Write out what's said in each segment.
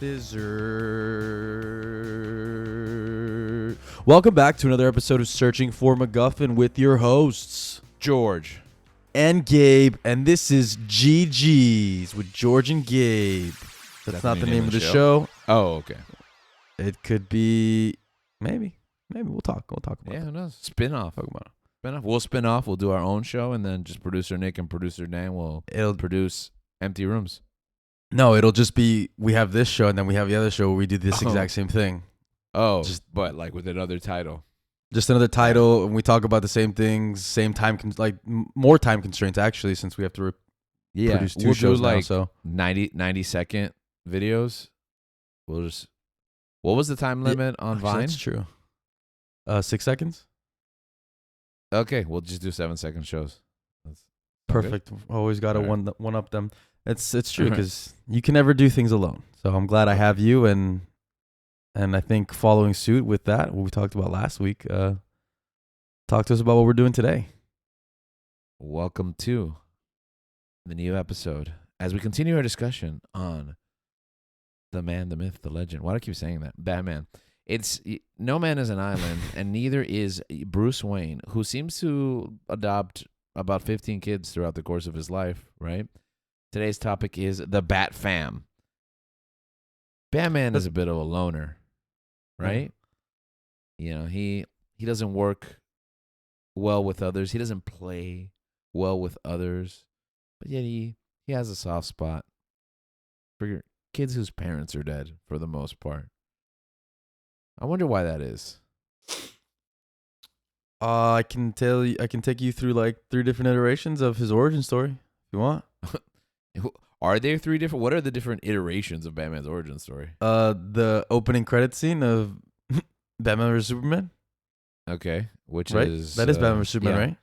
dessert. Welcome back to another episode of Searching for MacGuffin with your hosts, George and Gabe, and this is GG's with George and Gabe. That's not the name of the show. Oh, okay. It could be maybe. We'll talk about it. Yeah, who knows? Spin-off. Talk about it. We'll spin off. We'll do our own show, and then just producer Nick and producer Dan will produce Empty Rooms. No, it'll just be we have this show and then we have the other show where we do this exact same thing. Oh, but like with another title. Just another title, and we talk about the same things, same time, more time constraints actually, since we have to produce two shows do like now. So 90-second videos. We'll just. What was the time limit on Vine? That's true. 6 seconds. Okay, we'll just do 7-second shows. That's perfect. Good? Always got to right. one up them. It's true because you can never do things alone. So I'm glad I have you, and I think following suit with that, what we talked about last week, talk to us about what we're doing today. Welcome to the new episode as we continue our discussion on the man, the myth, the legend. Why do I keep saying that? Batman. It's no man is an island, and neither is Bruce Wayne, who seems to adopt about 15 kids throughout the course of his life, right? Today's topic is the Bat Fam. Batman is a bit of a loner, right? You know, he doesn't work well with others. He doesn't play well with others, but yet he has a soft spot for kids whose parents are dead for the most part. I wonder why that is. I can tell you. I can take you through like 3 different iterations of his origin story if you want. Are there 3 different? What are the different iterations of Batman's origin story? The opening credit scene of Batman vs Superman. Okay, which right? is that is Batman vs Superman, right?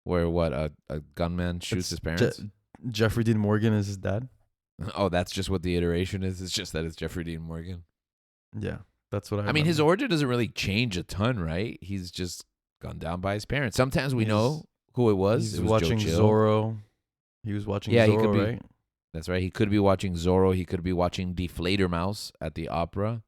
Where what a gunman shoots his parents. Jeffrey Dean Morgan is his dad. Oh, that's just what the iteration is. It's just that it's Jeffrey Dean Morgan. Yeah, that's what I mean, his origin doesn't really change a ton, right? He's just gunned down by his parents. Sometimes we know who it was. He's it was watching Zorro. He was watching Zorro, he could be, right? That's right. He could be watching Zorro. He could be watching Deflator Mouse at the opera.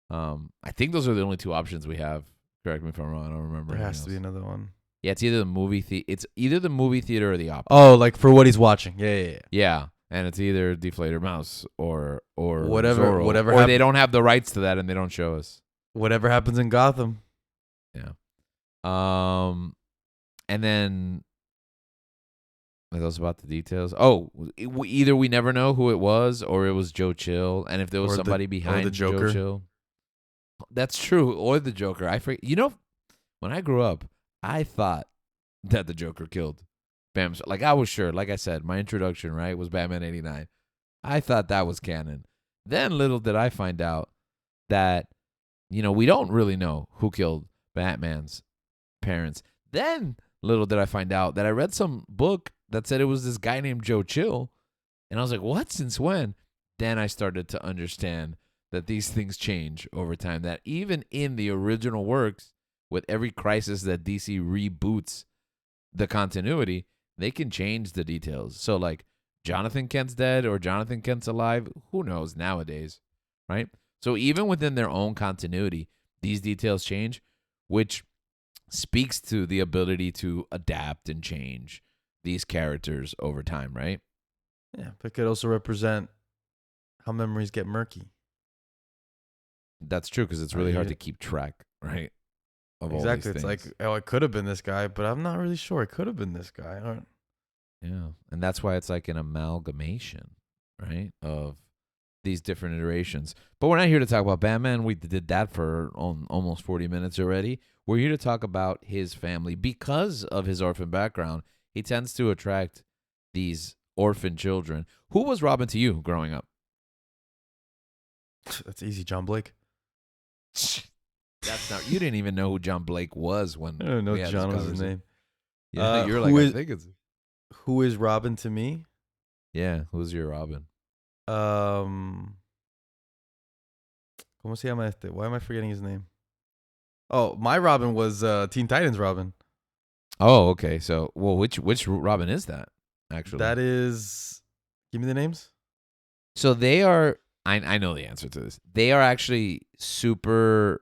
I think those are the only 2 options we have. Correct me if I'm wrong. I don't remember. There has to be another one. Yeah, it's either the movie theater or the opera. Oh, like for what he's watching. Yeah. Yeah, and it's either Deflator Mouse or whatever. Zorro, whatever. Or they don't have the rights to that and they don't show us. Whatever happens in Gotham. Yeah. And then. Tell us about the details. Oh, either we never know who it was, or it was Joe Chill, and if there was somebody behind the Joker. Joe Chill, that's true, or the Joker. I forget. You know, when I grew up, I thought that the Joker killed Bam. Like I was sure. Like I said, my introduction was Batman '89. I thought that was canon. Then little did I find out that we don't really know who killed Batman's parents. Then little did I find out that I read some book that said it was this guy named Joe Chill. And I was like, what? Since when? Then I started to understand that these things change over time. That even in the original works, with every crisis that DC reboots the continuity, they can change the details. So like Jonathan Kent's dead or Jonathan Kent's alive. Who knows nowadays, right? So even within their own continuity, these details change, which speaks to the ability to adapt and change these characters over time, right? Yeah, but it could also represent how memories get murky. That's true, because it's really hard to keep track, right? Of exactly. All these it's things. like, oh, it could have been this guy, but I'm not really sure. It could have been this guy. Yeah, and that's why it's like an amalgamation, right, of these different iterations. But we're not here to talk about Batman. We did that for almost 40 minutes already. We're here to talk about his family. Because of his orphan background, he tends to attract these orphan children. Who was Robin to you growing up? That's easy, John Blake. That's not. You didn't even know who John Blake was when I don't know John was his name. Yeah, you're like, I think it's. Who is Robin to me? Yeah, who's your Robin? ¿Cómo se llama este? Why am I forgetting his name? Oh, my Robin was Teen Titans Robin. Oh, okay. So, well, which Robin is that? Actually, that is. Give me the names. So they are I know the answer to this. They are actually super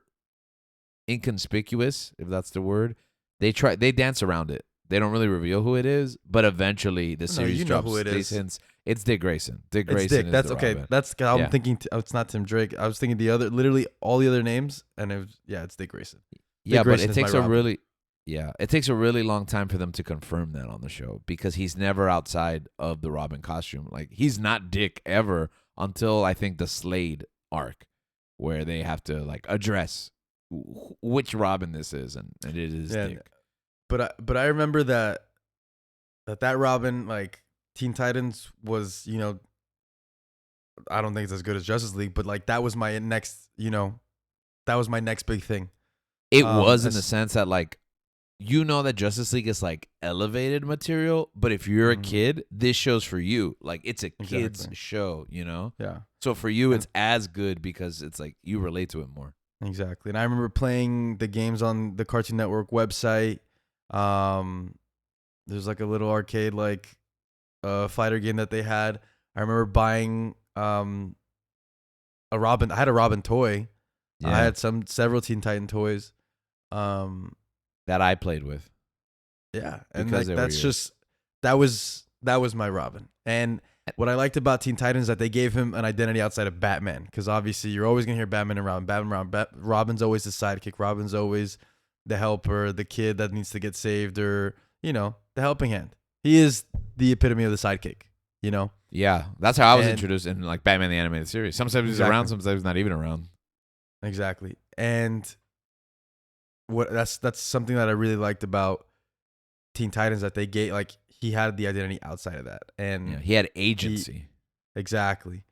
inconspicuous, if that's the word. They dance around it. They don't really reveal who it is, but eventually the No, series you know drops who it these is. hints. It's Dick Grayson. Dick It's Grayson Dick. is That's the okay. Robin. That's I'm Yeah. thinking. It's not Tim Drake. I was thinking the other, literally all the other names, and it's Dick Grayson. Yeah, Dick but Grayson it is my takes a Robin. really it takes a really long time for them to confirm that on the show because he's never outside of the Robin costume. Like he's not Dick ever until I think the Slade arc, where they have to like address which Robin this is, and it is Dick. But I remember that Robin, like Teen Titans, was, I don't think it's as good as Justice League, but like that was my next big thing. It was in the sense that like that Justice League is like elevated material, but if you're a kid, this show's for you. Like it's a kid's show, Yeah. So for you, it's as good because it's like you relate to it more. Exactly. And I remember playing the games on the Cartoon Network website. There's like a little arcade fighter game that they had. I remember buying a Robin. I had a Robin toy. Yeah. I had several Teen Titan toys. That I played with. Yeah, and like, that was my Robin. And what I liked about Teen Titans is that they gave him an identity outside of Batman, because obviously you're always gonna hear Batman and Robin. Robin's always the sidekick. Robin's always the helper, the kid that needs to get saved, or the helping hand. He is the epitome of the sidekick. Yeah, that's how I was introduced in like Batman the Animated Series. Sometimes he's around, sometimes he's not even around. Exactly, and that's something that I really liked about Teen Titans, that they gave, like, he had the identity outside of that, and he had agency. Exactly,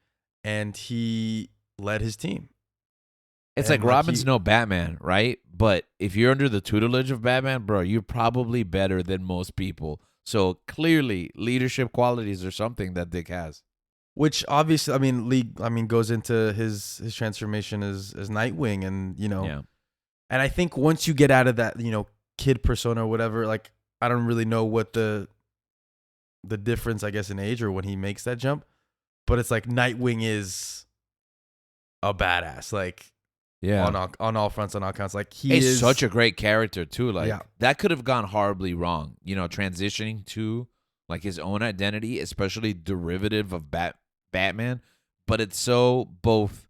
and he led his team. It's like Robin's no Batman, right? But if you're under the tutelage of Batman, bro, you're probably better than most people. So clearly, leadership qualities are something that Dick has. Which obviously, goes into his transformation as Nightwing, and Yeah. And I think once you get out of that, kid persona or whatever, like, I don't really know what the difference, I guess, in age or when he makes that jump, but it's like Nightwing is a badass, like, on all fronts, on all counts. Like, he's such a great character too. Like that could have gone horribly wrong, transitioning to like his own identity, especially derivative of Batman, but it's so both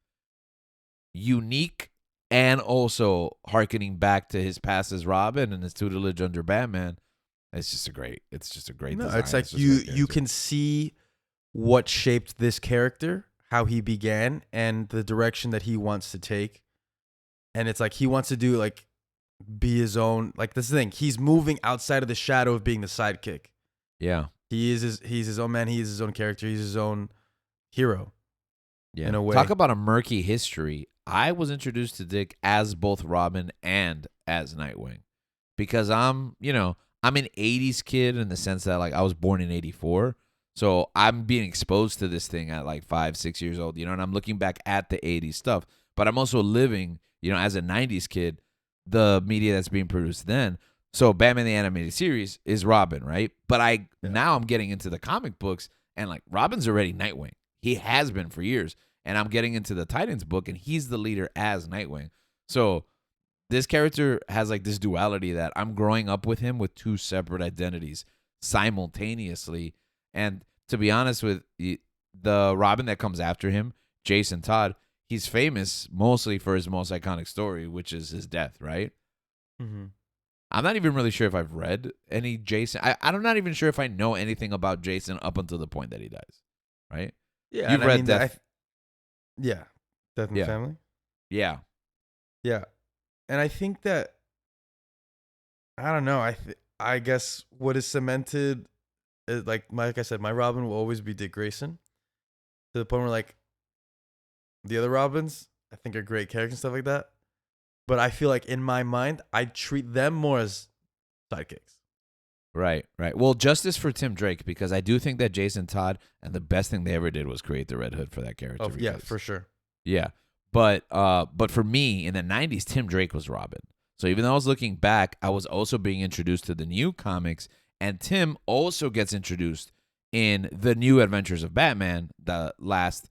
unique and also harkening back to his past as Robin and his tutelage under Batman. It's just a great design. It's like you can see what shaped this character, how he began, and the direction that he wants to take. And it's like he wants to do, like, be his own. Like, this thing, he's moving outside of the shadow of being the sidekick. Yeah, he's his own man. He is his own character. He's his own hero. Yeah, in a way. Talk about a murky history. I was introduced to Dick as both Robin and as Nightwing, because I'm an 80s kid in the sense that, like, I was born in 84. So I'm being exposed to this thing at like 5, 6 years old, and I'm looking back at the 80s stuff, but I'm also living, as a 90s kid, the media that's being produced then. So Batman the Animated Series is Robin, right? But now I'm getting into the comic books, and like Robin's already Nightwing. He has been for years. And I'm getting into the Titans book, and he's the leader as Nightwing. So this character has like this duality that I'm growing up with him with two separate identities simultaneously. And to be honest with you, the Robin that comes after him, Jason Todd, he's famous mostly for his most iconic story, which is his death, right? Mm-hmm. I'm not even really sure if I've read any Jason. I'm not even sure if I know anything about Jason up until the point that he dies, right? Yeah, You've read Death. Yeah, Death in the Family. Yeah, yeah, and I think that, I don't know. I guess what is cemented is, like I said, my Robin will always be Dick Grayson, to the point where, like, the other Robins, I think, are great characters and stuff like that, but I feel like in my mind I treat them more as sidekicks. Right. Well, justice for Tim Drake, because I do think that Jason Todd, and the best thing they ever did was create the Red Hood for that character. Oh, yeah, for sure. Yeah. But for me, in the 90s, Tim Drake was Robin. So even though I was looking back, I was also being introduced to the new comics, and Tim also gets introduced in the New Adventures of Batman, the last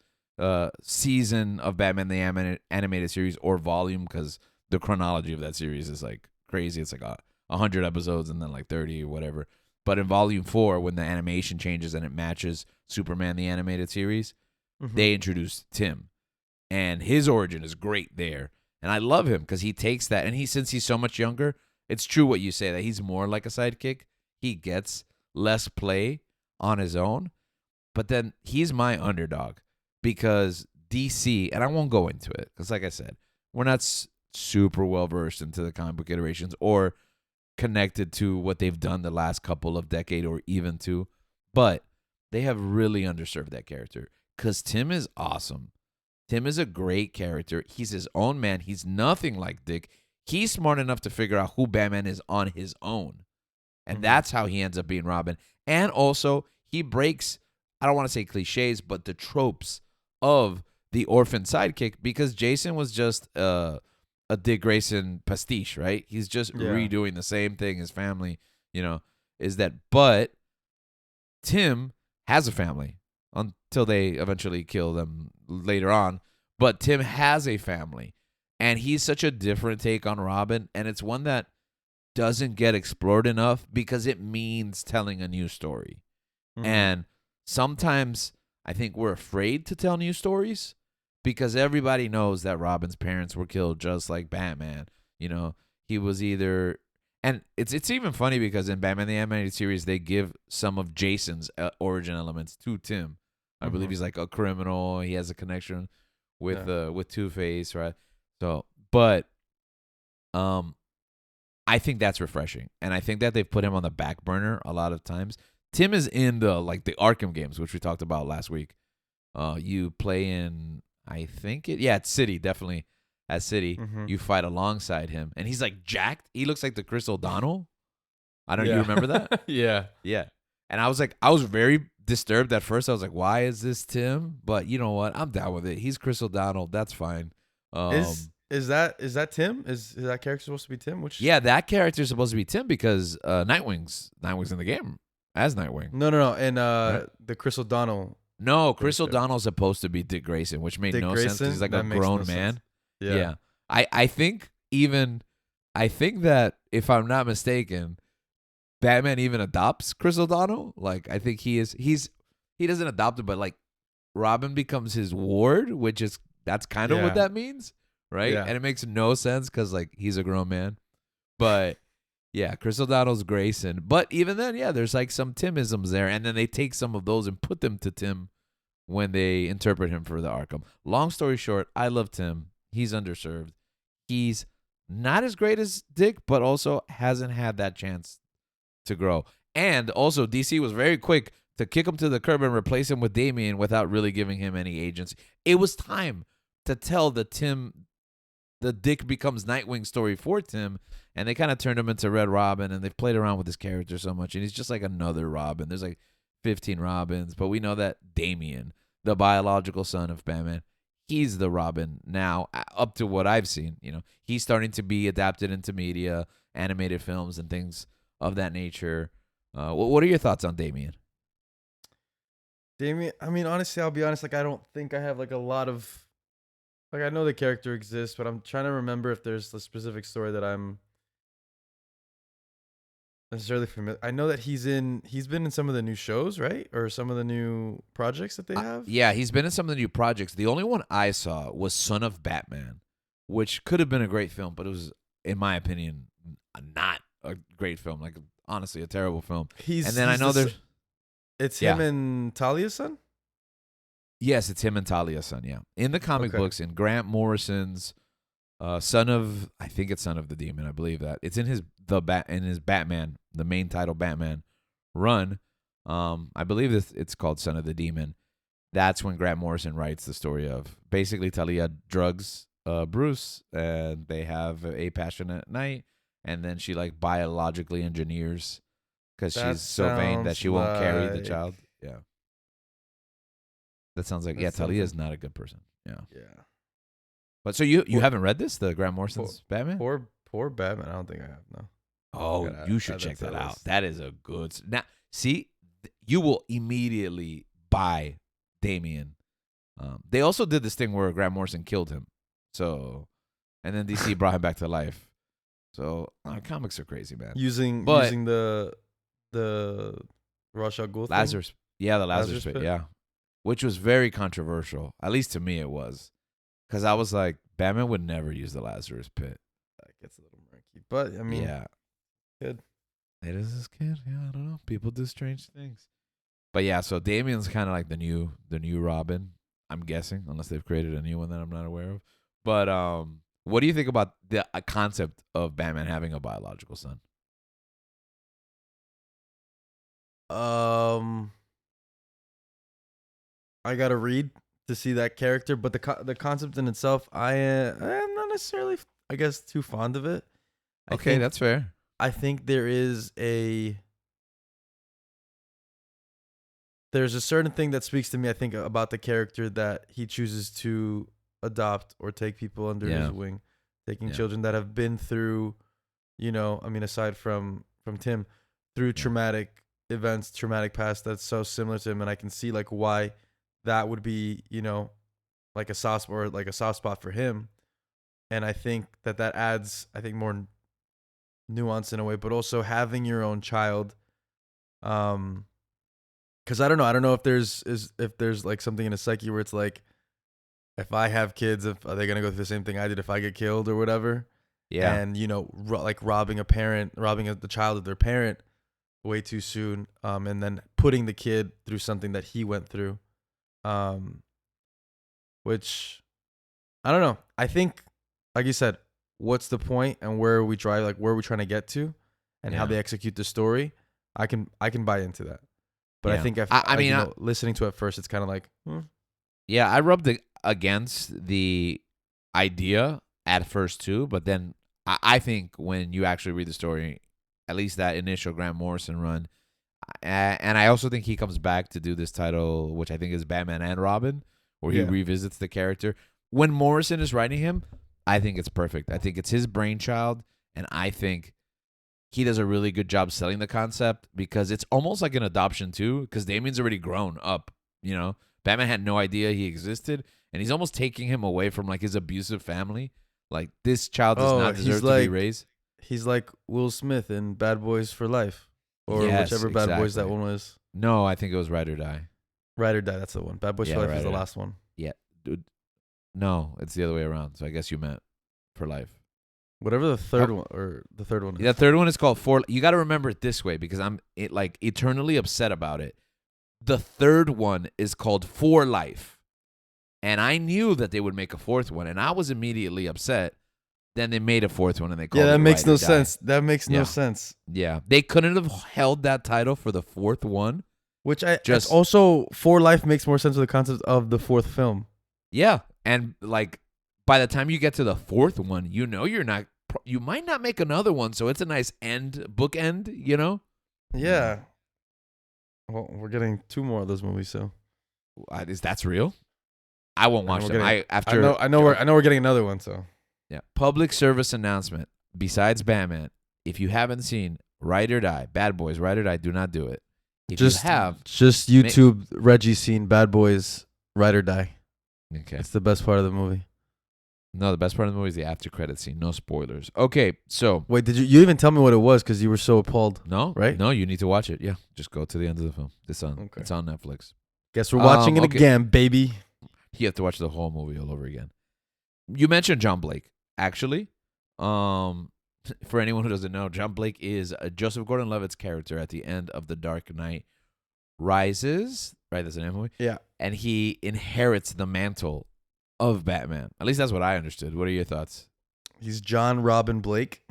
season of Batman the animated series or volume, because the chronology of that series is like crazy. It's like 100 episodes and then like 30 or whatever. But in volume 4, when the animation changes and it matches Superman the animated series, they introduced Tim, and his origin is great there. And I love him because he takes that, and since he's so much younger, it's true what you say that he's more like a sidekick. He gets less play on his own, but then he's my underdog because DC, and I won't go into it because, like I said, we're not super well versed into the comic book iterations or connected to what they've done the last couple of decade or even two, but they have really underserved that character because Tim is awesome. Tim is a great character. He's his own man. He's nothing like Dick. He's smart enough to figure out who Batman is on his own. And that's how he ends up being Robin. And also, he breaks, I don't want to say cliches, but the tropes of the orphan sidekick, because Jason was just a Dick Grayson pastiche, right? He's just redoing the same thing his family, is that. But Tim has a family until they eventually kill them later on. But Tim has a family. And he's such a different take on Robin. And it's one that doesn't get explored enough because it means telling a new story. And sometimes I think we're afraid to tell new stories because everybody knows that Robin's parents were killed just like Batman. He was either... And it's even funny because in Batman the Animated Series, they give some of Jason's origin elements to Tim. I believe he's like a criminal. He has a connection with Two-Face, right? So, but I think that's refreshing, and I think that they've put him on the back burner a lot of times. Tim is in the Arkham games, which we talked about last week. You play in, I think it's City, definitely at City. You fight alongside him, and he's like jacked. He looks like the Chris O'Donnell. I don't know. You remember that? Yeah. And I was very disturbed at first. I was like, why is this Tim? But you know what? I'm down with it. He's Chris O'Donnell. That's fine. Is that Tim? Is that character supposed to be Tim? Yeah, that character is supposed to be Tim because Nightwing's in the game as Nightwing. No. And the Chris O'Donnell. No, Chris O'Donnell's supposed to be Dick Grayson, which made no sense because he's like a grown man. Yeah. I think that if I'm not mistaken, Batman even adopts Chris O'Donnell. Like, I think he doesn't adopt him, but like Robin becomes his ward, that's kind of what that means. Right? Yeah. And it makes no sense because, like, he's a grown man. But, yeah, Chris O'Donnell's Grayson. But even then, there's, like, some Timisms there. And then they take some of those and put them to Tim when they interpret him for the Arkham. Long story short, I love Tim. He's underserved. He's not as great as Dick, but also hasn't had that chance to grow. And also, DC was very quick to kick him to the curb and replace him with Damian without really giving him any agency. It was time to tell the Dick becomes Nightwing story for Tim, and they kind of turned him into Red Robin, and they've played around with his character so much, and he's just like another Robin. There's like 15 Robins, but we know that Damian, the biological son of Batman, he's the Robin now, up to what I've seen. He's starting to be adapted into media, animated films, and things of that nature. What are your thoughts on Damian? I mean, honestly, I'll be honest, like, I don't think I have like a lot of... Like, I know the character exists, but I'm trying to remember if there's a specific story that I'm necessarily familiar. I know that he's been in some of the new shows, right? Or some of the new projects that they have. Yeah, he's been in some of the new projects. The only one I saw was Son of Batman, which could have been a great film, but it was, in my opinion, not a great film. Like, honestly, a terrible film. It's him and Talia's son? Yes, it's him and Talia's son, yeah. In the comic books, in Grant Morrison's Son of the Demon, I believe that. It's in his Batman, the main title Batman run. I believe it's called Son of the Demon. That's when Grant Morrison writes the story of basically Talia drugs Bruce, and they have a passionate night, and then she like biologically engineers because she's so vain that she won't carry the child. Yeah. That sounds like, Talia is not a good person. Yeah. But so you haven't read this, the Grant Morrison's Batman? Poor Batman. I don't think I have, no. Oh, you should check that out. That is a good... Now, see, you will immediately buy Damian They also did this thing where Grant Morrison killed him. So, and then DC brought him back to life. So comics are crazy, man. Using the Ra's al Ghul thing? Lazarus, yeah, the Lazarus Lazarus pit, pit? yeah, which was very controversial. At least to me, it was, because I was like, Batman would never use the Lazarus pit. That gets a little murky. But, I mean, Yeah, good. it is this kid. Yeah, I don't know. People do strange things. But yeah, so Damian's kind of like the new Robin. I'm guessing, unless they've created a new one that I'm not aware of. But what do you think about the concept of Batman having a biological son? I gotta read to see that character, but the concept in itself, I am not necessarily, I guess, too fond of it. Okay, that's fair. I think there's a certain thing that speaks to me, I think, about the character that he chooses to adopt or take people under his wing, taking children that have been through, I mean, aside from Tim, through traumatic events, traumatic past that's so similar to him, and I can see like why that would be, like a soft spot for him, and I think that adds, I think, more nuance in a way, but also having your own child, because I don't know if there's like something in a psyche where it's like, if I have kids, are they gonna go through the same thing I did if I get killed or whatever? Yeah, And like robbing the child of their parent way too soon, and then putting the kid through something that he went through, which I don't know. I think, like you said, what's the point and where are we trying to get to, and how they execute the story. I can buy into that, but I think listening to it first, it's kind of like, yeah, I rubbed against the idea at first too, but then I think when you actually read the story, at least that initial Grant Morrison run, and I also think he comes back to do this title, which I think is Batman and Robin, where he revisits the character. When Morrison is writing him, I think it's perfect. I think it's his brainchild, and I think he does a really good job selling the concept, because it's almost like an adoption too, because Damian's already grown up, Batman had no idea he existed, and he's almost taking him away from like his abusive family. Like, this child does not deserve to be raised. He's like Will Smith in Bad Boys for Life, or whichever Bad Boys that one was. No, I think it was Ride or Die. Ride or Die, that's the one. Bad Boys for Life is the last one. Yeah, dude. No, it's the other way around. So I guess you meant For Life. Whatever the third one is. The third one is called For. You got to remember it this way, because I'm eternally upset about it. The third one is called For Life, and I knew that they would make a fourth one, and I was immediately upset. Then they made a fourth one, and they called it that makes Ride no or Die. sense. That makes no sense. Yeah, they couldn't have held that title for the fourth one. Which also, For Life makes more sense with the concept of the fourth film. Yeah, and like by the time you get to the fourth one, you might not make another one, so it's a nice bookend. Yeah. Well, we're getting 2 more of those movies, so that's real? I won't watch them. I know we're getting another one, so. Yeah. Public service announcement. Besides Batman, if you haven't seen Ride or Die, Bad Boys, Ride or Die, do not do it. If you have, just YouTube Reggie scene Bad Boys, Ride or Die. Okay. It's the best part of the movie. No, the best part of the movie is the after credit scene. No spoilers. Okay, so wait, did you even tell me what it was, because you were so appalled? No, right? No, you need to watch it. Yeah, just go to the end of the film. It's on Netflix. Guess we're watching it again, baby. You have to watch the whole movie all over again. You mentioned John Blake. Actually, for anyone who doesn't know, John Blake is Joseph Gordon-Levitt's character at the end of The Dark Knight Rises. Right, that's the name of the movie. Yeah, and he inherits the mantle of Batman. At least that's what I understood. What are your thoughts? He's John Robin Blake.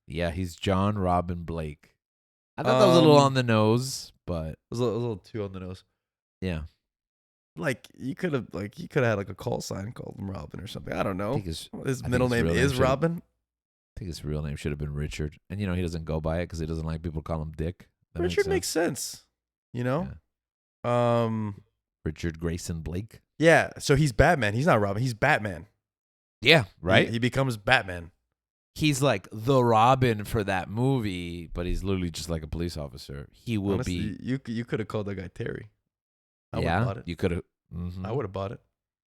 Yeah, he's John Robin Blake. I thought that was a little on the nose, but it was a little too on the nose. Yeah. Like, he could have had like a call sign called him Robin or something. I don't know. His I middle name is Robin. I think his real name should have been Richard. And he doesn't go by it because he doesn't like people call him Dick. Richard makes sense. Yeah. Richard Grayson Blake. Yeah, so he's Batman. He's not Robin. He's Batman. Yeah, right? He becomes Batman. He's like the Robin for that movie, but he's literally just like a police officer. He will be. You could have called that guy Terry. I would yeah, have bought it. You could have. Mm-hmm. I would have bought it.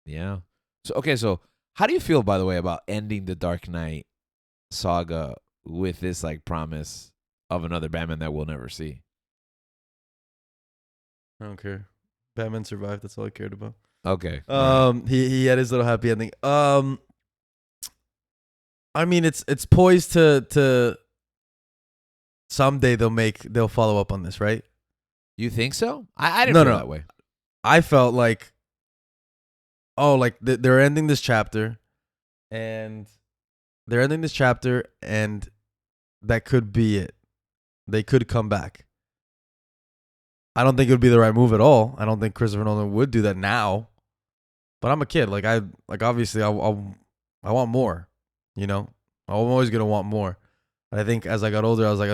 Yeah. So how do you feel, by the way, about ending the Dark Knight saga with this like promise of another Batman that we'll never see? I don't care. Batman survived. That's all I cared about. Okay. All right. He had his little happy ending. I mean, it's poised to someday they'll follow up on this, right? You think so? I didn't No, feel no. that way. I felt like, oh, like they're ending this chapter, and that could be it. They could come back. I don't think it would be the right move at all. I don't think Christopher Nolan would do that now. But I'm a kid. Obviously I want more. You know, I'm always gonna want more. And I think as I got older, I was like,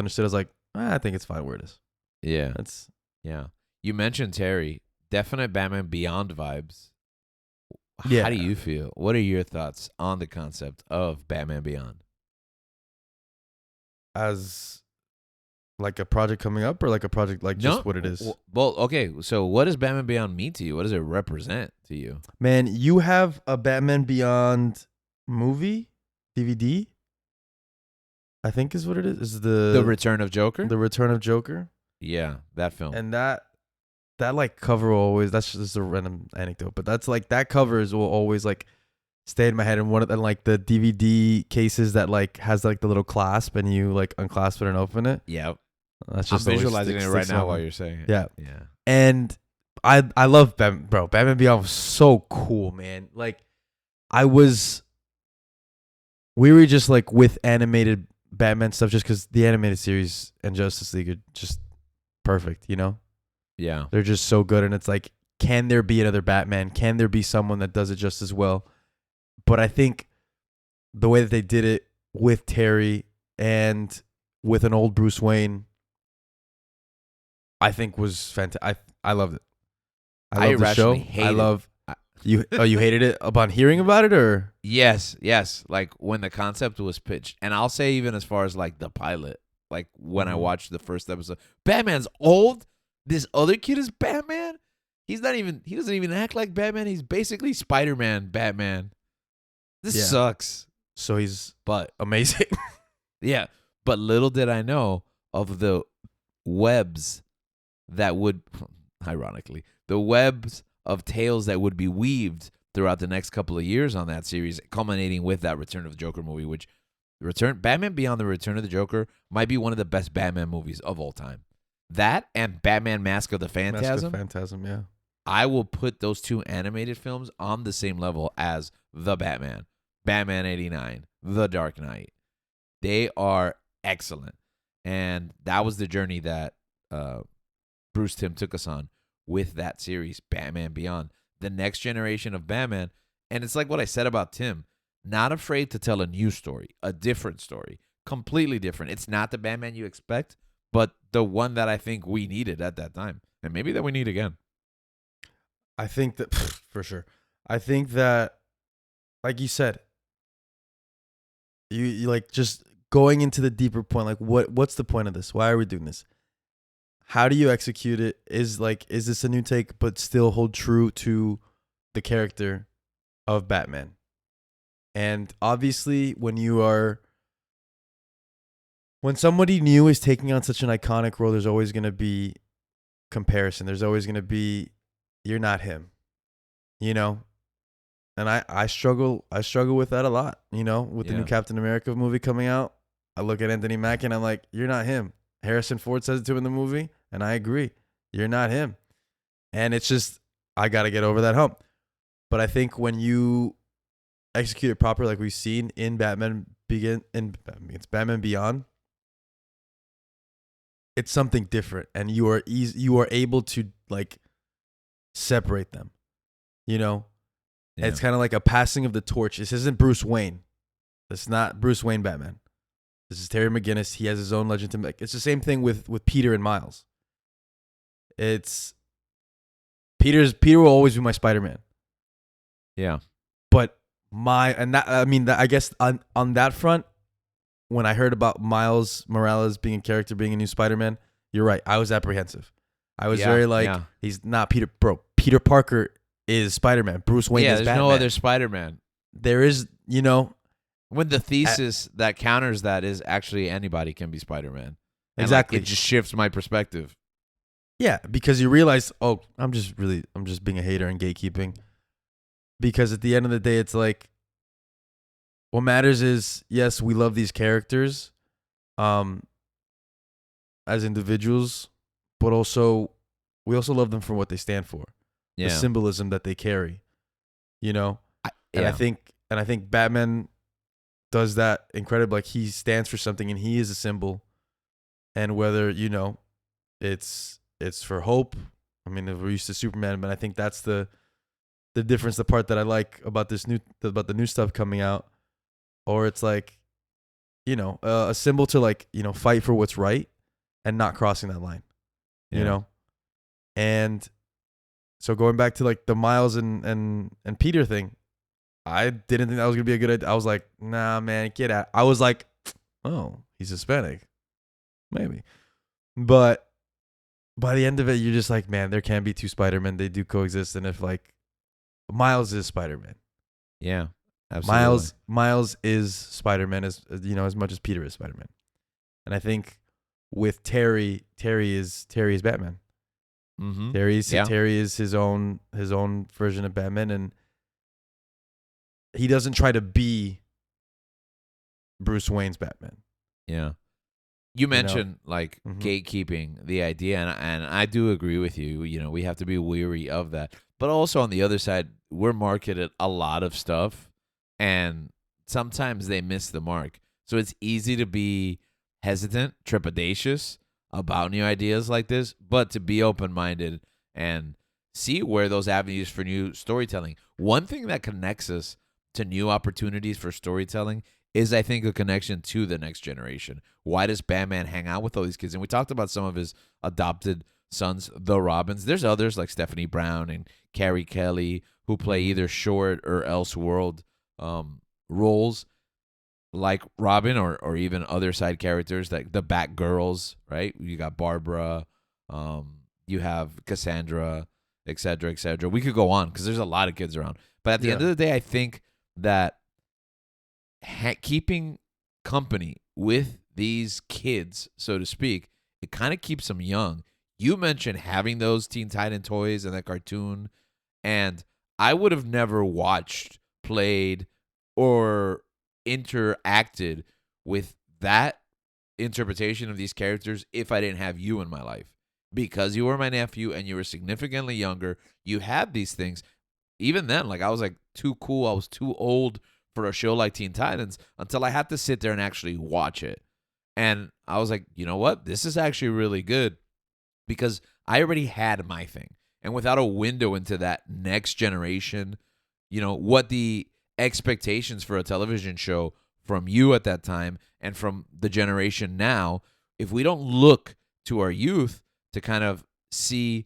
I think it's fine where it is. Yeah. That's Yeah. You mentioned Terry. Definite Batman Beyond vibes. Yeah. How do you feel? What are your thoughts on the concept of Batman Beyond? as like a project coming up or like a project like just what it is. Well, okay. So what does Batman Beyond mean to you? What does it represent to you? Man, you have a Batman Beyond movie DVD. I think is what it is. Is The Return of Joker? The Return of Joker. Yeah, that film. And that like cover will always, that's just a random anecdote, but that's like that covers will always like stay in my head. And one of the like the DVD cases that like has like the little clasp and you like unclasp it and open it. Yeah. That's I'm just always visualizing it right sticks now on while me. you're saying it. Yeah. Yeah. And I love Batman, bro. Batman Beyond was so cool, man. Like we were just like with animated Batman stuff just because the animated series and Justice League are just perfect, you know? Yeah. They're just so good. And it's like, can there be another Batman? Can there be someone that does it just as well? But I think the way that they did it with Terry and with an old Bruce Wayne, I think was fantastic. I loved it. I loved the show. You hated it upon hearing about it, or? Yes. Like when the concept was pitched. And I'll say even as far as like the pilot, like when I watched the first episode, Batman's old. This other kid is Batman. He doesn't even act like Batman. He's basically Spider-Man Batman. This sucks. So he's but amazing. Yeah. But little did I know of the webs that would, ironically, the webs of tales that would be weaved throughout the next couple of years on that series, culminating with that Return of the Joker movie, which Batman Beyond the Return of the Joker might be one of the best Batman movies of all time. That and Batman Mask of the Phantasm. Yeah. I will put those two animated films on the same level as The Batman, Batman 89, The Dark Knight. They are excellent. And that was the journey that Bruce Timm took us on with that series, Batman Beyond. The next generation of Batman. And it's like what I said about Tim. Not afraid to tell a new story, a different story, completely different. It's not the Batman you expect, but the one that I think we needed at that time. And maybe that we need again. I think that, for sure. I think that, like you said, you like just going into the deeper point, like what's the point of this? Why are we doing this? How do you execute it? Is this a new take, but still hold true to the character of Batman? And obviously, when somebody new is taking on such an iconic role, there's always going to be comparison. There's always going to be, you're not him, you know? And I struggle with that a lot, you know, with the new Captain America movie coming out. I look at Anthony Mackie and I'm like, you're not him. Harrison Ford says it to him in the movie, and I agree. You're not him. And it's just, I got to get over that hump. But I think when you execute it properly, like we've seen in Batman Beyond, it's something different, and you are able to like separate them, you know. Yeah. It's kind of like a passing of the torch. This isn't Bruce Wayne. It's not Bruce Wayne Batman. This is Terry McGinnis. He has his own legend to make. It's the same thing with Peter and Miles. It's Peter will always be my Spider-Man. Yeah. But I guess on that front, when I heard about Miles Morales being a character, being a new Spider-Man, you're right. I was apprehensive. I was very like, he's not Peter. Bro, Peter Parker is Spider-Man. Bruce Wayne is there's Batman. no other Spider-Man. There is, When the thesis that counters that is actually anybody can be Spider-Man. And exactly. It just shifts my perspective. Yeah, because you realize, I'm just being a hater and gatekeeping. Because at the end of the day, it's like, what matters is, yes, we love these characters, as individuals, but also we also love them for what they stand for, Yeah. the symbolism that they carry, And Yeah. I think Batman does that incredibly. Like, he stands for something, and he is a symbol. And whether it's for hope. I mean, we're used to Superman, but I think that's the difference. The part that I like about the new stuff coming out, or it's like, a symbol to, like, fight for what's right and not crossing that line, And so going back to, like, the Miles and Peter thing, I didn't think that was gonna be a good idea. I was like, nah, man, get out. I was like, oh, he's Hispanic, maybe, but by the end of it, you're just like, man, there can be two Spider-Men. They do coexist, and if, like, Miles is Spider-Man. Yeah, absolutely. Miles is Spider-Man as much as Peter is Spider-Man. And I think with Terry is Batman. Mm-hmm. Terry is his own version of Batman, and he doesn't try to be Bruce Wayne's Batman. Yeah. You mentioned gatekeeping, the idea, and I do agree with you. We have to be weary of that. But also on the other side, we're marketed a lot of stuff, and sometimes they miss the mark. So it's easy to be hesitant, trepidatious about new ideas like this, but to be open-minded and see where those avenues for new storytelling. One thing that connects us to new opportunities for storytelling is, I think, a connection to the next generation. Why does Batman hang out with all these kids? And we talked about some of his adopted sons, the Robins. There's others like Stephanie Brown and Carrie Kelly who play either short or Elseworld roles like Robin, or even other side characters like the Batgirls, right? You got Barbara, you have Cassandra, et cetera, et cetera. We could go on because there's a lot of kids around. But at the end of the day, I think that keeping company with these kids, so to speak, it kind of keeps them young. You mentioned having those Teen Titan toys and that cartoon, and I would have never watched, played, or interacted with that interpretation of these characters if I didn't have you in my life. Because you were my nephew and you were significantly younger, you had these things. Even then, like, I was like too cool, I was too old for a show like Teen Titans until I had to sit there and actually watch it. And I was like, you know what? This is actually really good because I already had my thing. And without a window into that next generation, what the expectations for a television show from you at that time and from the generation now, if we don't look to our youth to kind of see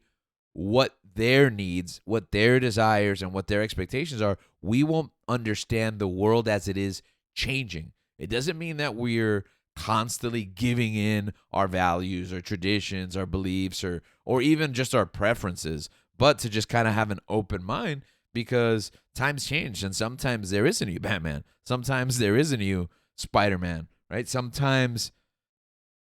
what their needs, what their desires, and what their expectations are, we won't understand the world as it is changing. It doesn't mean that we're constantly giving in our values or traditions, our beliefs, or even just our preferences, but to just kind of have an open mind because times change, and sometimes there is a new Batman. Sometimes there is a new Spider-Man, right? Sometimes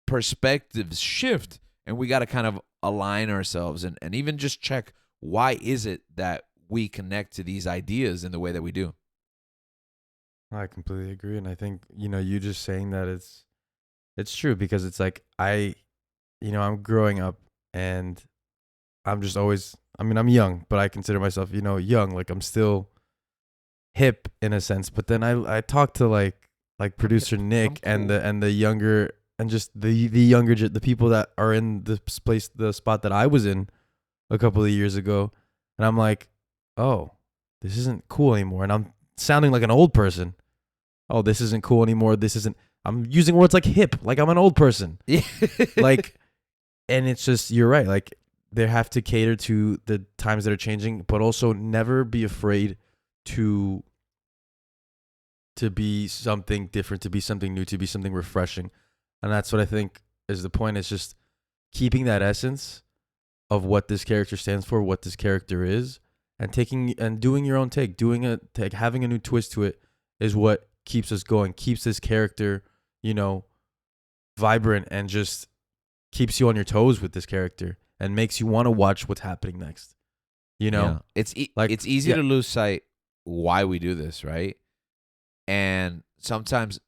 perspectives shift, and we got to kind of align ourselves and even just check, why is it that we connect to these ideas in the way that we do? I completely agree. And I think, you just saying that it's true because it's like I'm growing up and I'm just always, I'm young, but I consider myself, young. Like, I'm still hip in a sense. But then I talk to like producer Nick cool. and the younger and just the younger, the people that are in the spot that I was in a couple of years ago. And I'm like, oh, this isn't cool anymore. And I'm sounding like an old person. Oh, this isn't cool anymore. I'm using words like hip, like I'm an old person. Yeah. Like, and it's just, you're right. Like, they have to cater to the times that are changing, but also never be afraid to be something different, to be something new, to be something refreshing. And that's what I think is the point. It's just keeping that essence of what this character stands for, what this character is, and doing your own take, having a new twist to it is what keeps us going, keeps this character, vibrant, and just keeps you on your toes with this character and makes you want to watch what's happening next. Yeah. Like, It's easy to lose sight why we do this, right? And sometimes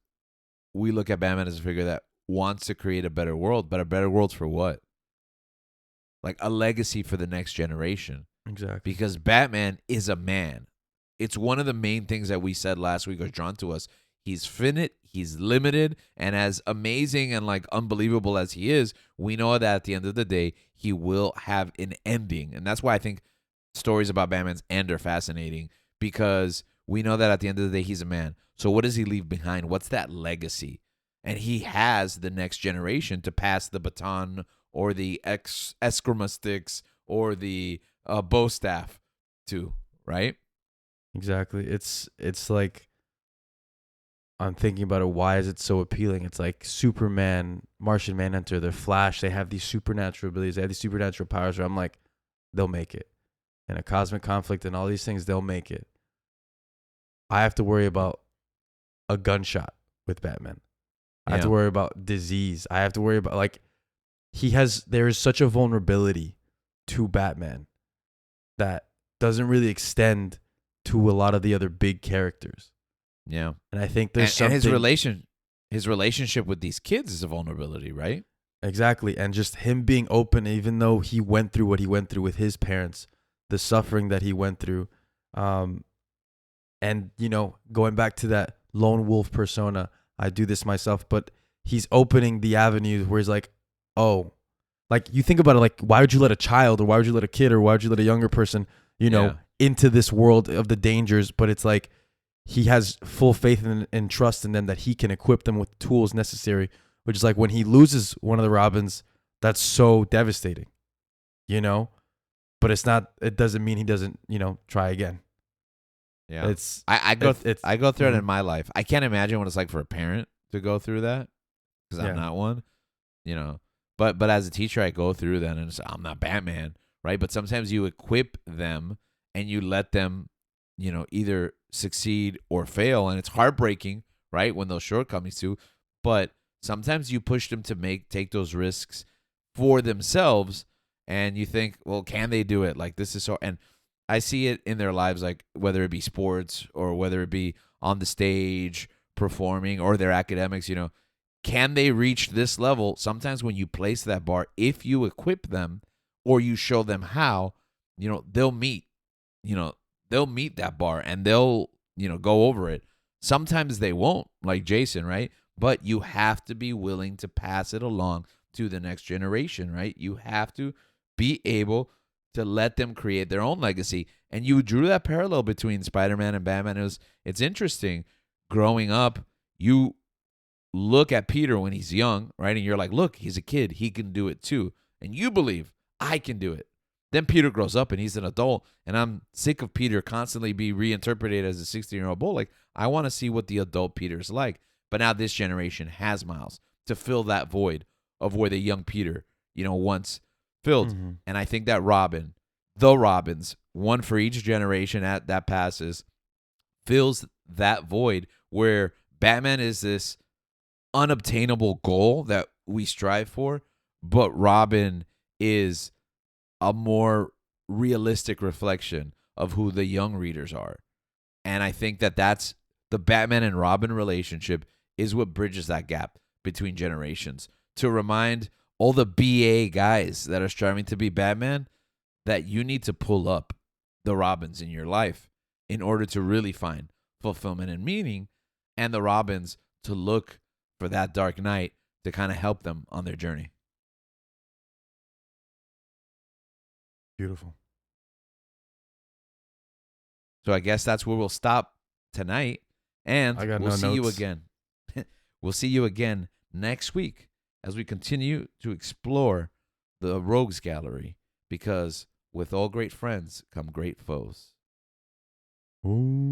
we look at Batman as a figure that wants to create a better world, but a better world for what? Like a legacy for the next generation. Exactly. Because Batman is a man. It's one of the main things that we said last week was drawn to us. He's finite, he's limited, and as amazing and like unbelievable as he is, we know that at the end of the day, he will have an ending. And that's why I think stories about Batman's end are fascinating, because we know that at the end of the day, he's a man. So what does he leave behind? What's that legacy? And he has the next generation to pass the baton or the eskrima sticks or the bow staff to, right? Exactly. It's like, I'm thinking about it. Why is it so appealing? It's like Superman, Martian Manhunter, they're Flash. They have these supernatural abilities. They have these supernatural powers where I'm like, they'll make it. In a cosmic conflict and all these things, they'll make it. I have to worry about a gunshot with Batman. I have to worry about disease. I have to worry about, like, there is such a vulnerability to Batman that doesn't really extend to a lot of the other big characters. Yeah. And I think there's something. And his relationship with these kids is a vulnerability, right? Exactly. And just him being open, even though he went through what he went through with his parents, the suffering that he went through. And, going back to that lone wolf persona, I do this myself, but he's opening the avenues where he's like, oh, like, you think about it, like, why would you let a child, or why would you let a kid, or why would you let a younger person, into this world of the dangers? But it's like, he has full faith and trust in them that he can equip them with the tools necessary, which is like when he loses one of the Robins, that's so devastating, but it doesn't mean he doesn't, try again. Yeah. I go through it in my life. I can't imagine what it's like for a parent to go through that, because I'm not one, but as a teacher, I go through that, and I'm not Batman, right? But sometimes you equip them and you let them, either succeed or fail, and it's heartbreaking, right, when those shortcomings too. But sometimes you push them to take those risks for themselves, and you think, well, can they do it? Like, this is so, and I see it in their lives, like whether it be sports or whether it be on the stage performing or their academics, can they reach this level? Sometimes when you place that bar, if you equip them or you show them how, they'll meet that bar, and they'll, go over it. Sometimes they won't, like Jason, right? But you have to be willing to pass it along to the next generation, right? You have to be able to let them create their own legacy. And you drew that parallel between Spider-Man and Batman. It's interesting. Growing up, you look at Peter when he's young, right? And you're like, look, he's a kid. He can do it too. And you believe, I can do it. Then Peter grows up and he's an adult, and I'm sick of Peter constantly be reinterpreted as a 16-year-old boy. Like, I want to see what the adult Peter's like. But now this generation has Miles to fill that void of where the young Peter, once filled. Mm-hmm. And I think that the Robins, one for each generation that passes, fills that void where Batman is this unobtainable goal that we strive for, but Robin is a more realistic reflection of who the young readers are. And I think that's the Batman and Robin relationship is what bridges that gap between generations, to remind all the BA guys that are striving to be Batman that you need to pull up the Robins in your life in order to really find fulfillment and meaning, and the Robins to look for that Dark Knight to kind of help them on their journey. Beautiful. So I guess that's where we'll stop tonight, and we'll see you again. We'll see you again next week as we continue to explore the Rogues Gallery, because with all great friends come great foes. Ooh.